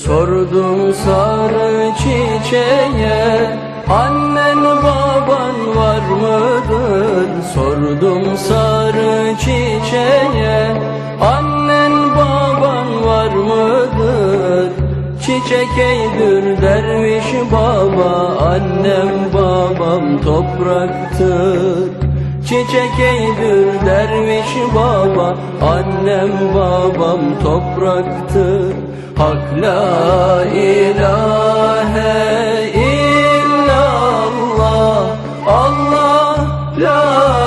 Sordum sarı çiçeğe, annen baban var mıdır? Sordum sarı çiçeğe, annen baban var mıdır? Çiçek eydür derviş baba, annem babam topraktır. Çiçek eydür derviş baba, annem babam topraktır. Hak la ilahe illallah, Allah la